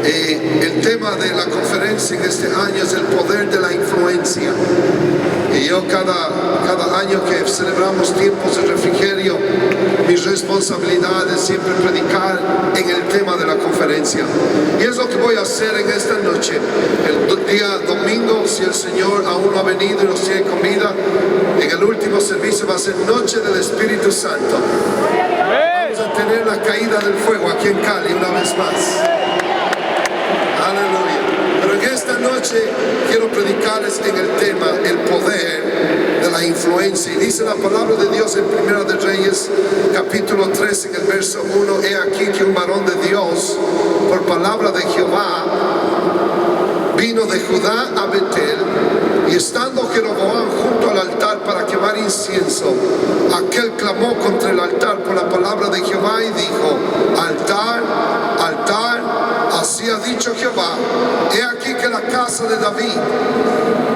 El tema de la conferencia en este año es el poder de la influencia. Y yo cada año que celebramos tiempos de refrigerio, mi responsabilidad es siempre predicar en el tema de la conferencia. Y es lo que voy a hacer en esta noche. El día domingo, si el Señor aún no ha venido y nos tiene con vida, en el último servicio va a ser Noche del Espíritu Santo. Vamos a tener la caída del fuego aquí en Cali una vez más. Aleluya. Pero en esta noche quiero predicarles en el tema el poder de la influencia. Y dice la palabra de Dios en Primera de Reyes, capítulo 3, en el verso 1. He aquí que un varón de Dios, por palabra de Jehová, vino de Judá a Betel, y estando Jeroboam junto al altar para quemar incienso, aquel clamó contra el altar por la palabra de Jehová y dijo: altar, altar, así ha dicho Jehová, he aquí que la casa de David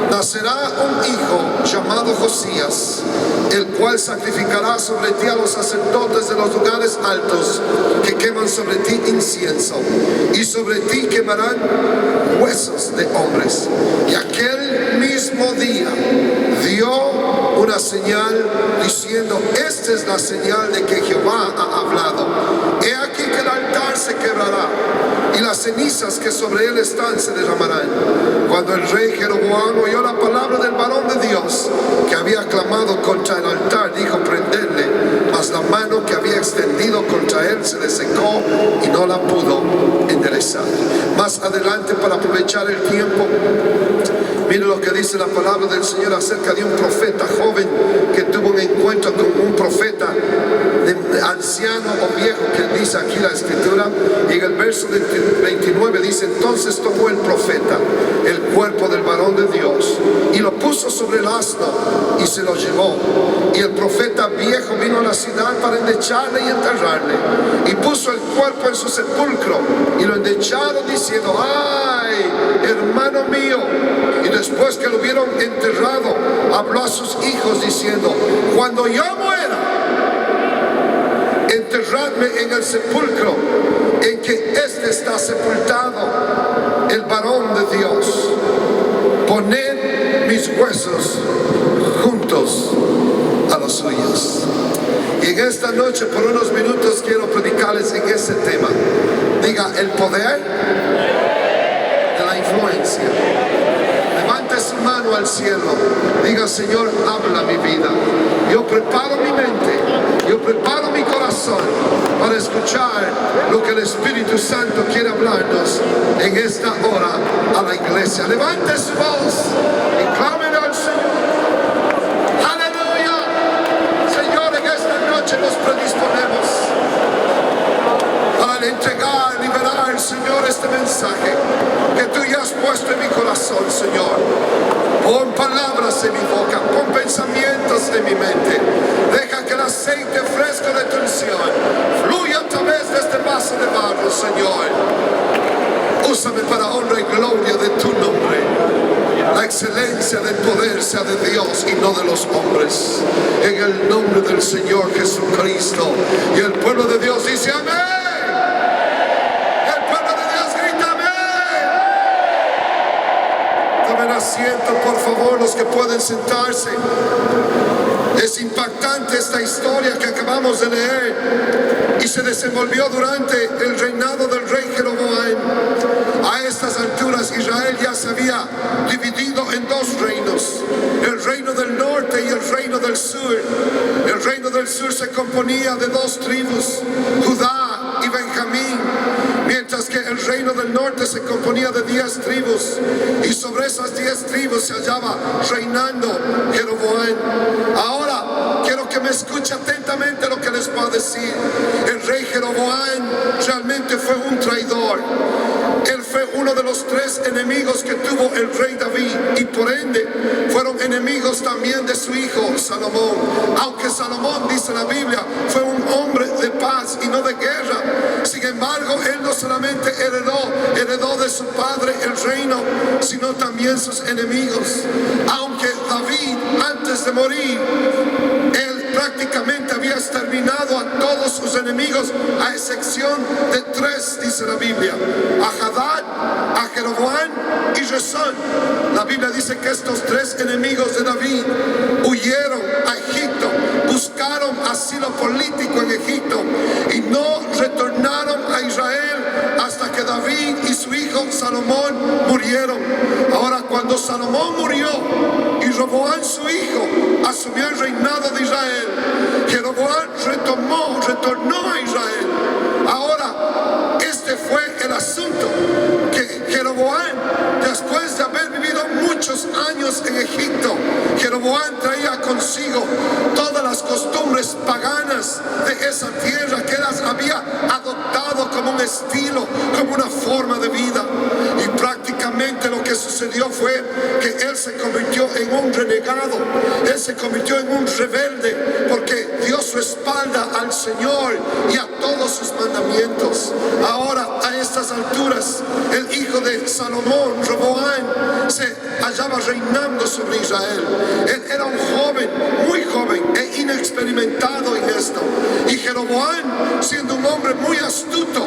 nacerá un hijo llamado Josías, el cual sacrificará sobre ti a los sacerdotes de los lugares altos que queman sobre ti incienso, y sobre ti quemarán huesos de hombres. Y aquel mismo día dio una señal diciendo: esta es la señal de que Jehová ha hablado. He aquí que el altar se quebrará y las cenizas que sobre él están se derramarán. Cuando el rey Jeroboam oyó la palabra del varón de Dios que había clamado contra el altar, dijo prenderle, mas la mano que había extendido contra él se le secó y no la pudo enderezar. Más adelante, para aprovechar el tiempo, mire lo que dice la palabra del Señor acerca de un profeta joven que tuvo un encuentro con un profeta anciano o viejo, que dice aquí la escritura. Y en el verso 29 dice: entonces tomó el profeta el cuerpo del varón de Dios y lo puso sobre el asno y se lo llevó. Y el profeta viejo vino a la ciudad para endecharle y enterrarle, y puso el cuerpo en su sepulcro, y lo endecharon diciendo: ay, hermano mío. Y después que lo hubieron enterrado, habló a sus hijos diciendo: cuando yo muera, enterradme en el sepulcro en que éste está sepultado, el varón de Dios. Poned mis huesos juntos a los suyos. Y en esta noche, por unos minutos, quiero predicarles en ese tema. Diga: el poder de la influencia. Levante su mano al cielo. Diga: Señor, habla mi vida. Yo preparo mi mente, yo preparo mi corazón para escuchar lo que el Espíritu Santo quiere hablarnos en esta hora a la iglesia. Levante su voz y clámele al Señor. Aleluya. Señor, en esta noche nos predisponemos para entregar, liberar, Señor, este mensaje que tú ya has puesto en mi corazón, Señor. Pon palabras en mi boca, pon pensamientos en mi mente. Deja que el aceite fresco de tu unción fluya a través de este vaso de barro, Señor. Úsame para honra y gloria de tu nombre. La excelencia del poder sea de Dios y no de los hombres. En el nombre del Señor Jesucristo. Y el pueblo de Dios dice amén. Asiento, por favor, los que pueden sentarse. Es impactante esta historia que acabamos de leer y se desenvolvió durante el reinado del rey Jeroboam. A estas alturas Israel ya se había dividido en dos reinos: el reino del norte y el reino del sur. El reino del sur se componía de dos tribus, Judá y Benjamín, mientras que el reino del norte se componía de 10 tribus, y sobre esas 10 tribus se hallaba reinando Jeroboam. Ahora quiero que me escuche atentamente lo que les voy a decir. El rey Jeroboam realmente fue un traidor. Él fue uno de los 3 enemigos que tuvo el rey David, y por ende fueron enemigos también de su hijo Salomón. Aunque Salomón, dice la Biblia, fue un hombre de paz y no de guerra, sin embargo él no solamente heredó de su padre el reino, sino también sus enemigos. Aunque David, antes de morir, él prácticamente había exterminado a todos sus enemigos, a excepción de 3, dice la Biblia: a Hadad, Jeroboam y Rezón. La Biblia dice que estos tres enemigos de David huyeron a Egipto, buscaron asilo político en Egipto y no retornaron a Israel hasta que David y su hijo Salomón murieron. Ahora, cuando Salomón murió y Roboam su hijo asumió el reinado de Israel, Jeroboam retornó a Israel. Ahora, este fue el asunto, que Jeroboam, después de haber vivido muchos años en Egipto, Jeroboam traía consigo todas las costumbres paganas de esa tierra, que las había adoptado como un estilo, como una forma de vida. Y prácticamente lo que sucedió fue que él se convirtió en un renegado, él se convirtió en un rebelde, porque dio su espalda al Señor y a todos sus mandamientos. Ahora, a estas alturas, el hijo de Salomón, Roboam, se hallaba reinando sobre Israel. Él era un joven, muy joven e inexperimentado en esto. Y Jeroboam, siendo un hombre muy astuto,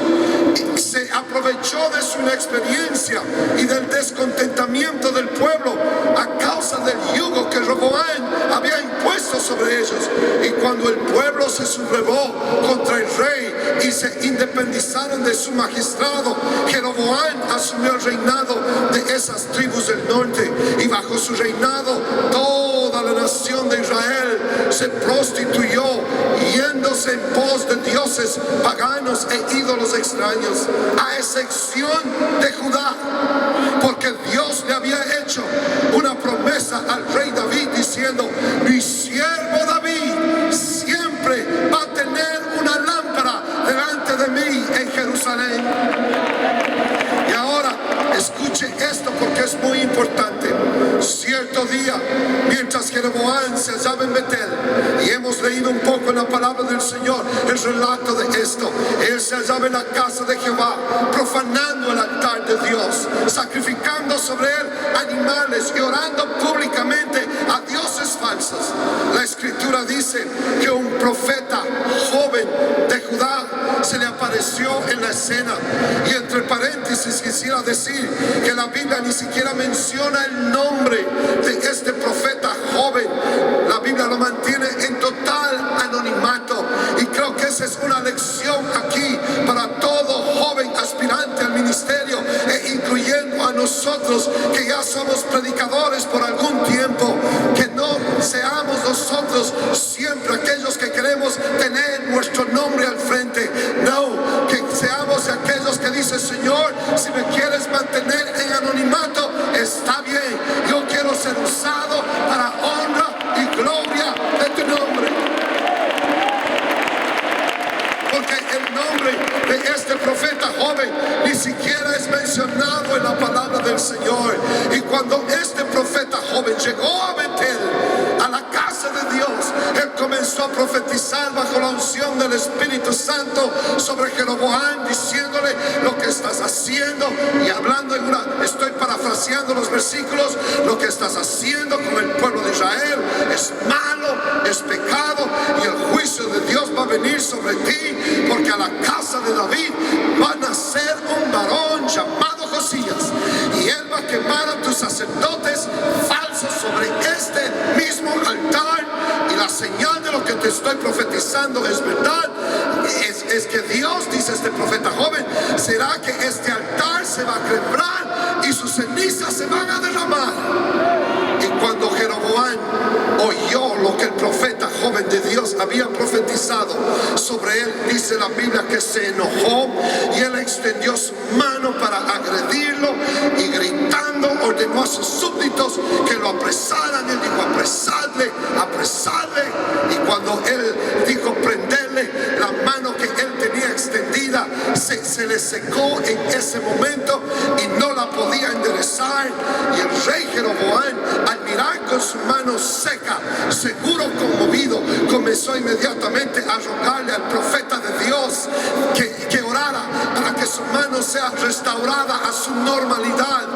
se aprovechó de su inexperiencia y del descontentamiento del pueblo a causa del yugo que Roboam había impuesto sobre ellos. Y cuando el pueblo se sublevó contra el rey y se independizaron de su magistrado, Jeroboam asumió el reinado de esas tribus del norte, y bajo su reinado toda la nación de Israel se prostituyó, yéndose en pos de dioses paganos e ídolos extraños, a excepción de Judá, porque Dios le había hecho una promesa al rey David diciendo: mi siervo David siempre va a tener una lámpara delante de mí en Jerusalén. Y ahora escuche esto, porque es muy importante. Cierto día, mientras Jeroboam se hallaba en Betel, y hemos leído un poco en la palabra del Señor el relato de esto, él se hallaba en la casa de Jehová, profanando el altar de Dios, sacrificando sobre él animales y orando públicamente a dioses falsos. La escritura dice que un profeta joven de Judá se le apareció en la escena, y entre paréntesis quisiera decir que la Biblia ni siquiera menciona el nombre de este profeta joven. La Biblia lo mantiene en total anonimato, y creo que esa es una lección aquí para todo joven aspirante al ministerio, e incluyendo a nosotros que ya somos predicadores por algún tiempo, que no seamos nosotros siempre aquellos que queremos tener nuestro nombre al frente. No, que seamos aquellos que dicen: Señor, si me quieres mantener en anonimato, está bien, yo quiero ser usado para honra y gloria de tu nombre. Porque el nombre de este profeta joven ni siquiera es mencionado en la palabra del Señor. Y cuando este profeta joven llegó a Betel, a la casa de Dios, él comenzó a profetizar bajo la unción del Espíritu Santo sobre Jeroboam, diciéndole: lo que estás haciendo, y hablando estoy parafraseando los versículos, lo que estás haciendo con el pueblo de Israel es malo, es pecado, y el juicio de Dios va a venir sobre ti, porque a la casa de David va a nacer un varón llamado Josías, y él va a quemar a tus sacerdotes falsos sobre este mismo altar. Y la señal de lo que te estoy profetizando es verdad, es que Dios, dice este profeta joven, será que este altar se va a quebrar y sus cenizas se van a derramar. Y cuando Jeroboam oyó lo que el profeta joven de Dios había profetizado sobre él, dice la Biblia que se enojó, y él extendió su mano para agredirlo, y gritando ordenó a sus súbditos que lo apresaran. Él dijo: apresadle, apresadle. Y cuando él dijo prenderle, la mano que él tenía extendida se le secó en ese momento y no la podía enderezar. Y el rey Jeroboam, al mirar con su mano seca, seguro conmovido, comenzó inmediatamente a rogarle al profeta de Dios que orara para que su mano sea restaurada a su normalidad.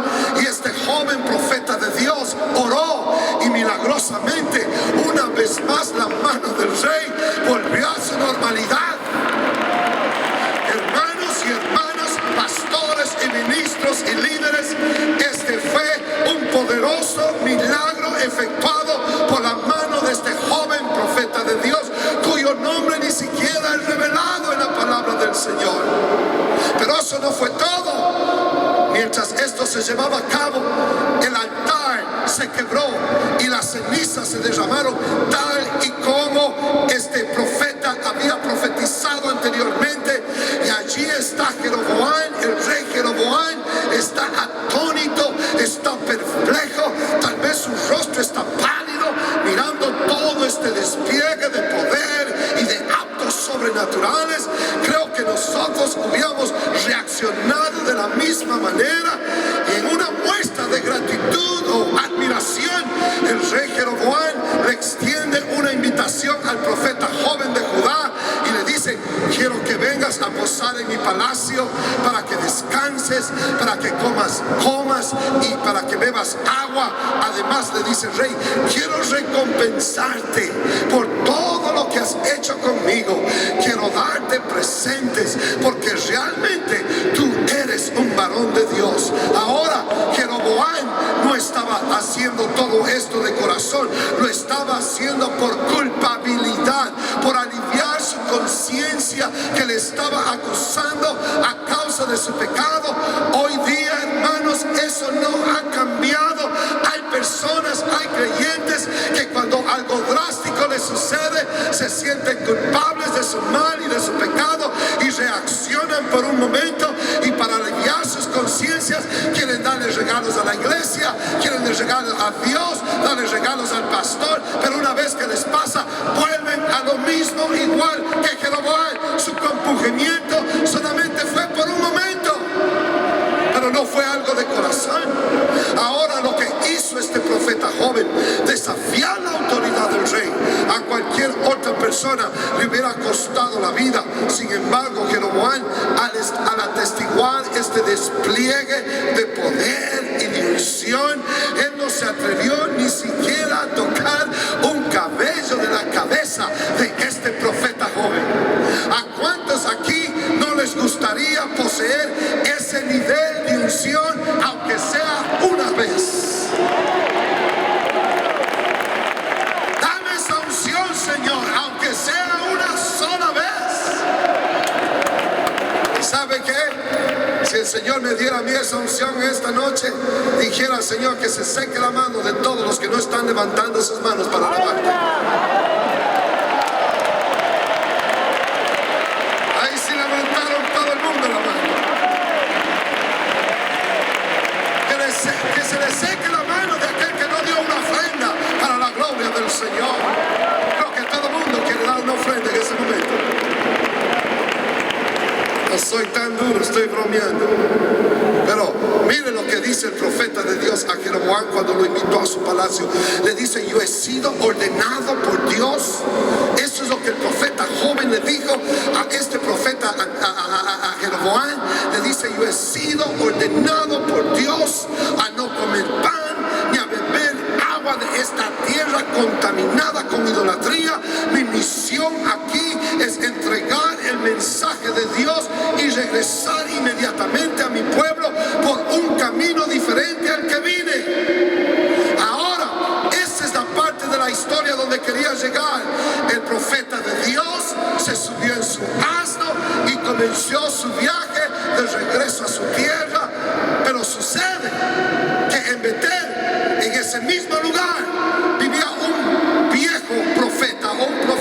Y este joven profeta de Dios oró, y milagrosamente una vez más la mano del rey volvió a su normalidad. Hermanos y hermanas, pastores y ministros, maestros y líderes. Este fue un poderoso milagro efectuado por la mano de este joven profeta de Dios, cuyo nombre ni siquiera es revelado en la palabra del Señor. Pero eso no fue todo. Mientras esto se llevaba a cabo, el altar se quebró y las cenizas se derramaron, tal y como este profeta había profetizado anteriormente. Y allí está Jeroboam, el rey Jeroboam, está atónito, está perplejo, tal vez su rostro está pálido, mirando todo este despliegue de poder y de actos sobrenaturales. Creo que nosotros hubiéramos reaccionado de la misma manera, y en una muestra de gratitud o admiración, el rey Jeroboam le extiende una invitación al profeta joven de Judá y le dice: quiero que vengas a posar en mi palacio para que descanses, para que comas y para que bebas agua. Además le dice el rey: quiero recompensarte por todo lo que has hecho conmigo, quiero darte presentes porque realmente tú eres un varón de Dios. Ahora Jeroboam no estaba haciendo todo esto de corazón, lo estaba haciendo por culpabilidad, por aliviar su conciencia que le estaba acusando a causa de su pecado. Hoy día, hermanos, eso no ha cambiado. Hay personas, hay creyentes que cuando algo drástico les sucede, se sienten culpables de su mal y de su pecado y reaccionan por un momento, y para aliviar sus conciencias quieren darle regalos a la iglesia, quieren darle regalos a Dios, darle regalos al pastor, pero una vez que les pasa, vuelven a lo mismo, igual que Jeroboam. Su compungimiento solamente fue por un momento, pero no fue algo de corazón. Ahora lo que hizo este profeta joven, desafiar la autoridad del rey, a cualquier otra persona le hubiera costado la vida. Sin embargo, Jeroboam, al atestiguar este despliegue de poder y de unción, él no se atrevió ni siquiera a tocar un cabello de la cabeza de este profeta joven. ¿A cuántos aquí no les gustaría poseer ese nivel de unción, aunque sea una vez? Dame esa unción, Señor, aunque sea una sola vez. ¿Sabe qué? Si el Señor me diera a mí esa unción esta noche, dijera al Señor que se seque la mano de todos los que no están levantando sus manos para alabarte. Ahí sí levantaron todo el mundo la mano. Que se le seque la mano de aquel que no dio una ofrenda para la gloria del Señor. Creo que todo el mundo quiere dar una ofrenda en ese momento. No soy tan duro, estoy bromeando. Pero mire lo que dice el profeta de Dios a Jeroboam cuando lo invitó a su palacio. Le dice: yo he sido ordenado por Dios. Eso es lo que el profeta joven le dijo a este profeta, a Jeroboam. Le dice: yo he sido ordenado por Dios a no comer pan ni a beber agua de esta tierra contaminada con idolatría. Mi misión aquí es entregar el mensaje de Dios y regresar inmediatamente a mi pueblo por un camino diferente al que vine. Ahora, esa es la parte de la historia donde quería llegar. El profeta de Dios se subió en su asno y comenzó su viaje de regreso a su tierra. Pero sucede que en Betel, en ese mismo lugar, vivía un viejo profeta, o un profeta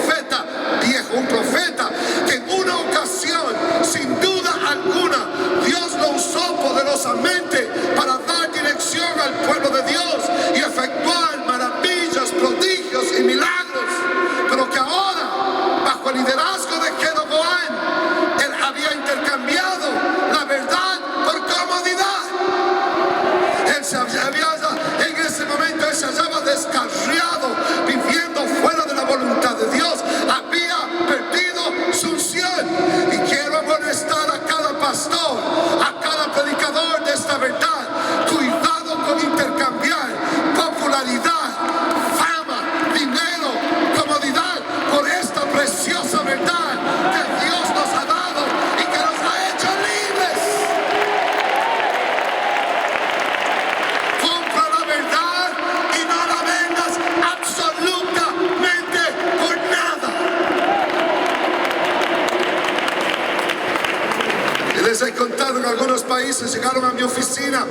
algunos países llegaron a mi oficina,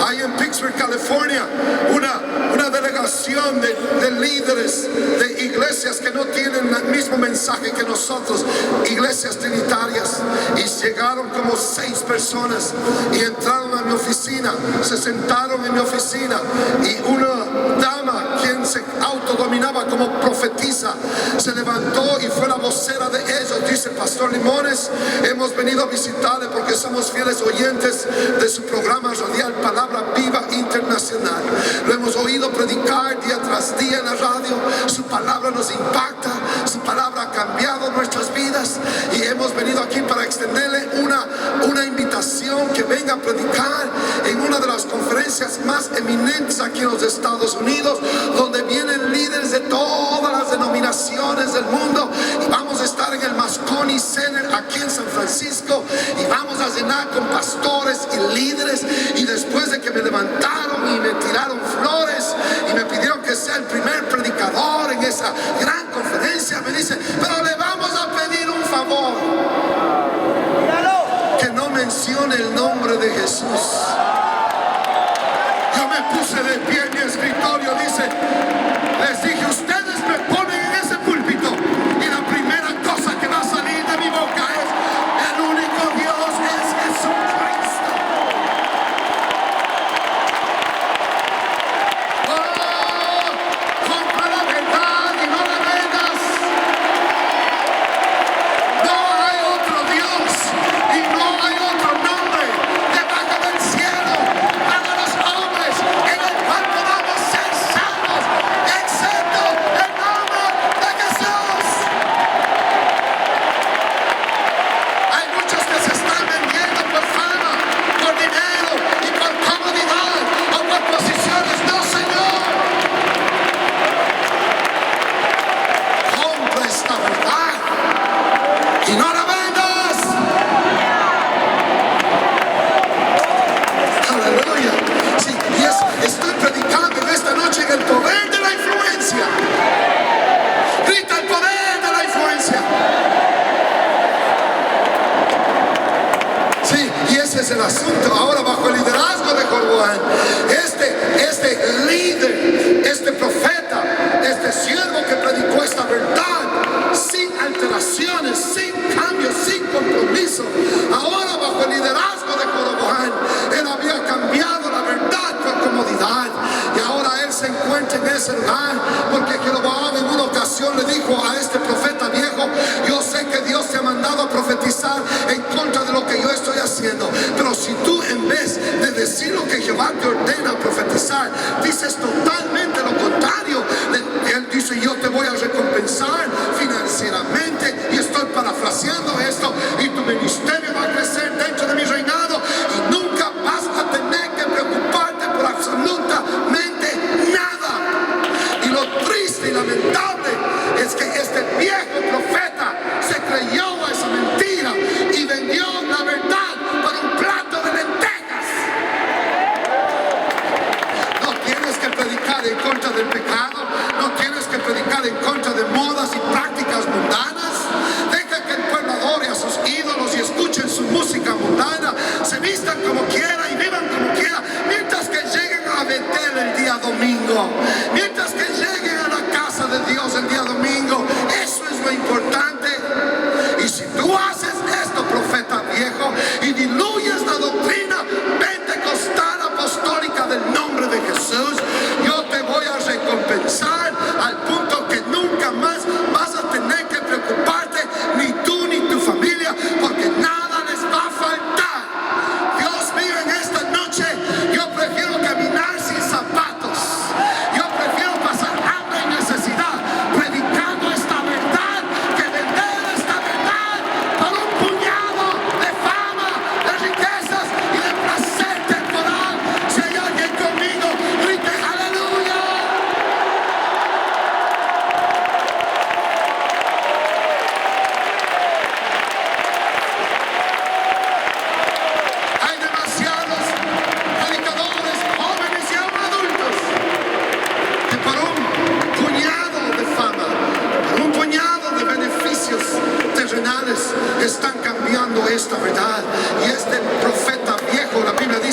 ahí en Pittsburgh, California, una delegación de líderes de iglesias que no tienen el mismo mensaje que nosotros, iglesias trinitarias, y llegaron como 6 personas y entraron a mi oficina, se sentaron en mi oficina, y una dama, quien se autodominaba como profetisa, se levantó y fue la vocera de ellos. Dice: Pastor Limones, hemos venido a visitarle porque somos fieles oyentes de su programa radial Palabra Viva Internacional. Lo hemos oído predicar día tras día en la radio. Su palabra nos impacta, su palabra ha cambiado nuestras vidas, y hemos venido aquí para extenderle una invitación que venga a predicar en una de las conferencias más eminentes aquí en los Estados Unidos, donde vienen líderes de todas las denominaciones del mundo, y vamos a estar en el Moscone Center aquí en San Francisco, y vamos a llenar con pastores y líderes. Y después de que me levantaron y me tiraron flores y me pidieron que sea el primer predicador en esa gran conferencia, me dice: pero le vamos a pedir un favor, que no mencione el nombre de Jesús. Yo me puse de pie en mi escritorio, dice, les dije: ustedes me ponen en ese púlpito y la primera cosa que va a salir de mi boca es: el único Dios es Jesucristo. Oh, compra la verdad y no la vendas. No hay otro Dios y no hay otro nombre debajo del cielo para los hombres en el cual podamos ser salvos, excepto el nombre de Jesús. Hay muchos que se están vendiendo por fama, por dinero y por comodidad o por posiciones. No, Señor. Compra esta verdad y no la vendas. Aleluya. Sí, y estoy predicando en esta noche en el poder de la influencia. Grita: el poder de la influencia. Sí, y ese es el asunto. Ahora, bajo el liderazgo de Jeroboam, este líder, este profeta, este siervo que predicó esta verdad sin alteraciones, sin cambios, sin compromiso, ahora bajo el liderazgo de Jeroboam, él había cambiado la verdad por comodidad, y ahora él se encuentra en ese lugar porque Jeroboam en una ocasión le dijo a este profeta viejo: yo sé que Dios te ha mandado a profetizar en contra de lo que yo estoy haciendo, pero si tú, en vez de decir lo que Jehová te ordena profetizar, dices totalmente lo contrario, él dice: yo te voy a recompensar financieramente, y estoy parafraseando esto, y tu ministerio va a crecer dentro de mi reinado, y nunca vas a tener que preocuparte por absolutamente nada. Y lo triste y lamentable es que este viejo profeta se creyó a esa mentira y vendió la verdad por un plato de lentejas. No tienes que predicar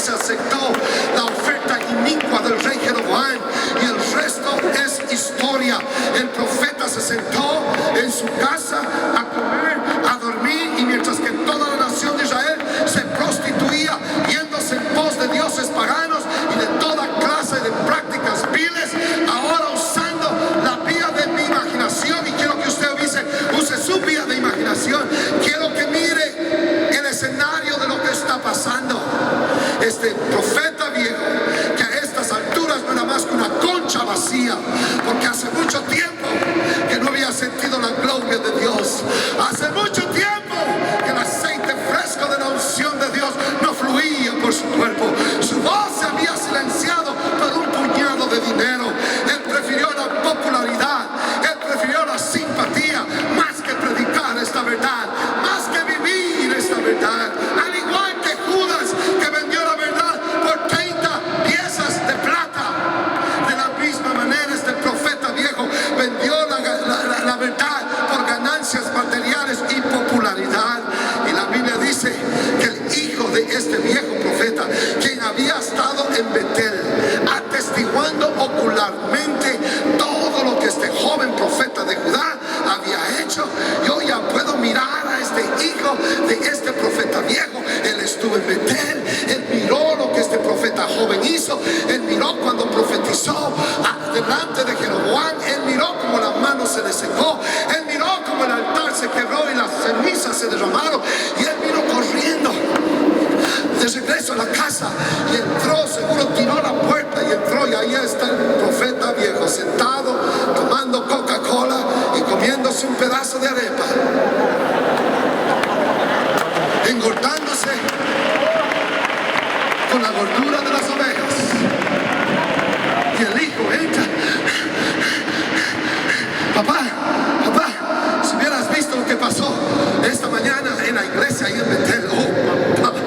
se aceptó la oferta inicua del rey Jeroboam, y el resto es historia. El profeta se sentó en su casa a comer, a dormir, y mientras que toda la nación de Israel se prostituía yéndose en pos de dioses paganos y de toda clase de prácticas viles, ahora usando la vía de mi imaginación, y quiero que usted use su vía de imaginación, quiero que mire el escenario de lo que está pasando. Este profeta viejo, que a estas alturas no era más que una concha vacía, porque hace mucho tiempo que no había sentido la gloria de Dios, hace mucho tiempo que el aceite fresco de la unción de Dios no fluía por su cuerpo, su voz se había silenciado por un puñado de dinero. Él prefirió la popularidad, él prefirió la simpatía, más que predicar esta verdad, más que vivir esta verdad. Al igual que Judas, que vendió la verdad por 30 piezas de plata, de la misma manera este profeta viejo vendió la verdad por ganancias materiales y popularidad. Y la Biblia dice que el hijo de este viejo profeta, quien había estado en Betel atestiguando ocularmente todo lo que este joven profeta de Judá había hecho, yo ya puedo mirar a este hijo de este profeta viejo. Él estuvo en Betel, él miró lo que este profeta joven hizo, él miró cuando profetizó delante de Jeroboam, él miró como la mano se le secó, él miró como el altar se quebró y las cenizas se derramaron, y él vino corriendo de regreso a la casa y entró, seguro tiró la puerta y entró, y ahí está el profeta viejo sentado tomando Coca-Cola y comiéndose un pedazo de arepa, engordándose con la gordura de las ovejas. Y el hijo entra: papá, si hubieras visto lo que pasó esta mañana en la iglesia ahí en Betel, oh papá,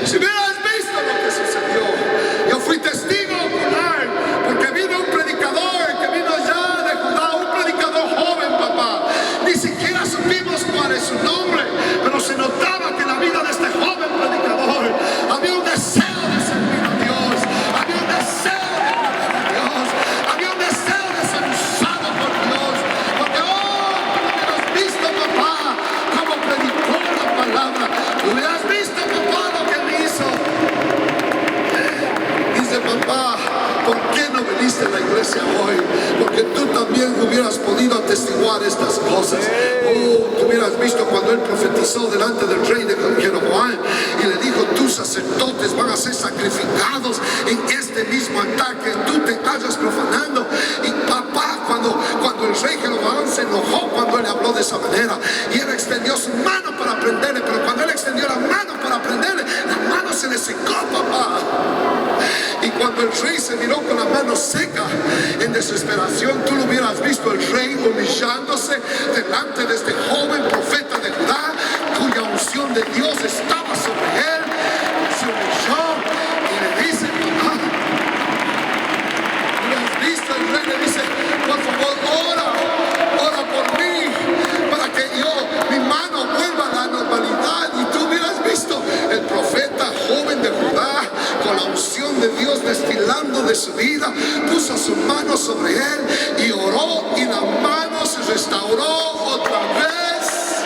si hubieras visto lo que sucedió. Yo fui testigo ocular, porque vino un predicador que vino allá de Judá, un predicador joven, papá. Ni siquiera supimos cuál es su nombre, pero se notaba que en la vida de este joven predicador había un deseo de servir a Dios, había un deseo de agradar a Dios, había un deseo de ser usado por Dios. Porque tú hubieras visto, papá, cómo predicó la palabra, tú hubieras visto, papá, lo que él hizo. Dice: papá, ¿por qué no viniste a la iglesia hoy? Porque tú también hubieras podido atestiguar estas cosas. Oh, tú hubieras visto cuando él profetizó delante del rey de Jeroboam y le dijo: tus sacerdotes van a ser sacrificados en este mismo altar que tú te hallas profanando. Y papá, cuando el rey Jeroboam se enojó cuando él habló de esa manera, y él extendió su mano para prenderle, pero cuando él extendió la mano para prenderle, la mano se le secó, papá. Y cuando el rey se miró con la mano seca en desesperación, tú lo hubieras visto el rey humillándose delante de este joven profeta de Judá, cuya unción de Dios estaba sobre él. Se humilló y le dice: papá, ¿hubieras visto? El rey le dice: por favor, ora por mí, para que mi mano vuelva a la normalidad. Y tú hubieras visto el profeta joven de Judá, con la unción de Dios destilando de su vida, puso su mano sobre él y oró, y la mano se restauró otra vez.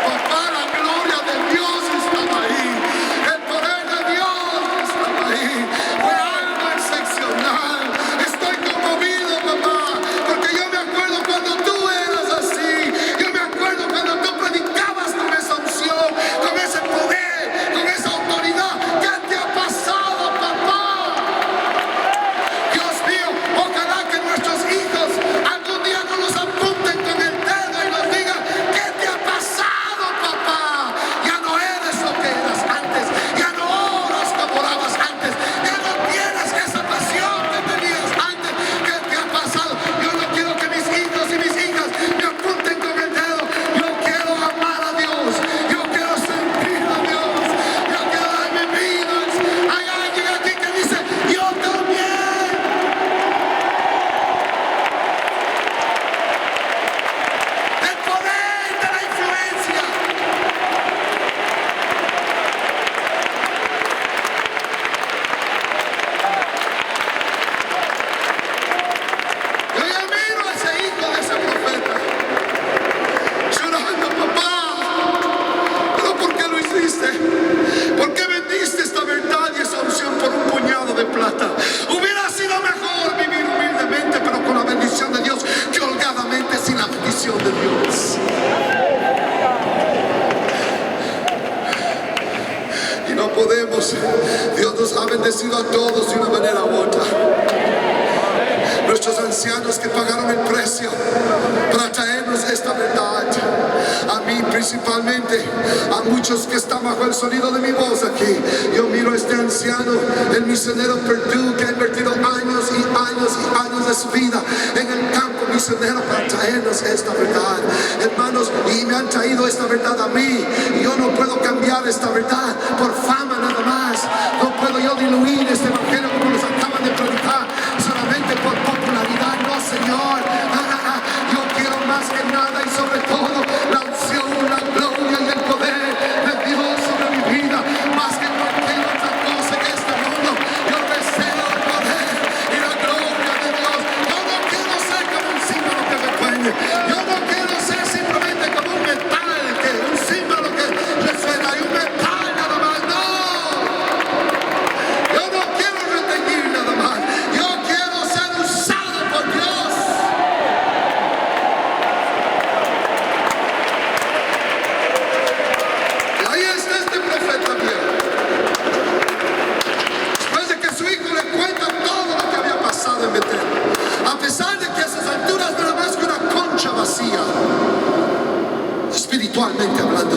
Papá, la gloria de Dios estaba ahí, el poder de Dios estaba ahí, fue algo excepcional. Estoy conmovido, papá, porque yo me acuerdo cuando tú eras así, yo me acuerdo cuando tú predicabas con esa unción, con ese poder, con esa autoridad. ¿Qué te ha pasado, papá? Dios mío, ojalá que nuestros hijos algún día no nos apunten No podemos. Dios nos ha bendecido a todos de una manera u otra. Nuestros ancianos que pagaron el precio para traernos esta verdad. A mí principalmente, a muchos que están bajo el sonido de mi voz aquí. Yo miro a este anciano, el misionero Perdue, que ha invertido años y años y años de su vida en el campo misionero para traernos esta verdad. Hermanos, y me han traído esta verdad a mí. Y yo no puedo cambiar esta verdad por fama nada más. No puedo yo diluir este evangelio como nos acaban de predicar solamente por popularidad. No, Señor. Yo quiero más que nada y sobre todo la unción, la gloria y el poder de Dios sobre mi vida, más que cualquier otra cosa en este mundo. Yo deseo el poder y la gloria de Dios. Yo no quiero ser como un símbolo que me cuelgue. Yo no quiero ser simplemente como un metal, un símbolo que resuena y un metal nada más. No. Yo no quiero retener nada más. Yo quiero ser usado por Dios. Y ahí está este profeta viejo. Después de que su hijo le cuenta todo lo que había pasado en Betel, a pesar de que a esas alturas no era más que una concha vacía, espiritualmente hablando,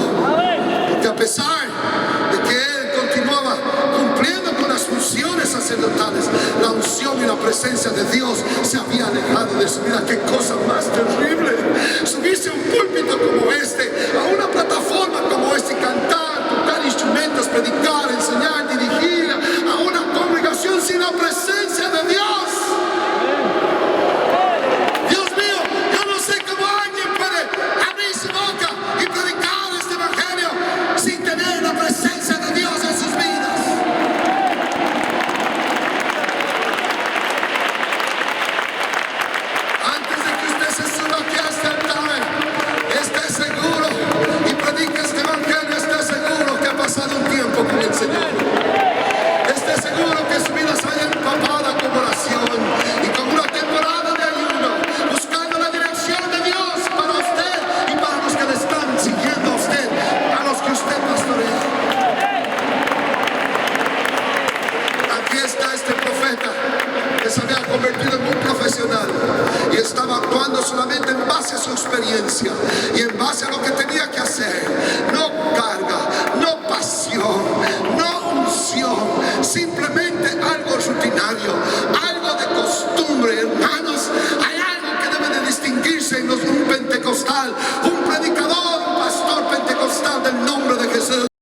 porque a pesar de que él continuaba cumpliendo con las funciones sacerdotales, la unción y la presencia de Dios se había alejado de su vida. Qué cosa más terrible, subirse a un púlpito como este, a una plataforma como esta y cantar, tocar instrumentos, predicar, enseñar, dirigir a una congregación sin la presencia de Dios. Dios mío, yo no sé cómo alguien puede abrir su boca y predicar este evangelio sin tener la presencia de Dios en sus vidas. Antes de que usted se suba aquí a este altar, esté seguro y predique este evangelio, esté seguro que ha pasado un tiempo con el Señor. Esté seguro que su vida se haya empapada con oración y con una temporada de ayuno, buscando la dirección de Dios para usted y para los que le están siguiendo a usted, a los que usted pastorea. Aquí está este profeta que se había convertido en un profesional y estaba actuando solamente en base a su experiencia y en base a lo que tenía que hacer. No carga, no pasión, no unción, simplemente algo rutinario, algo de costumbre. Hermanos, hay algo que debe de distinguirse en un pentecostal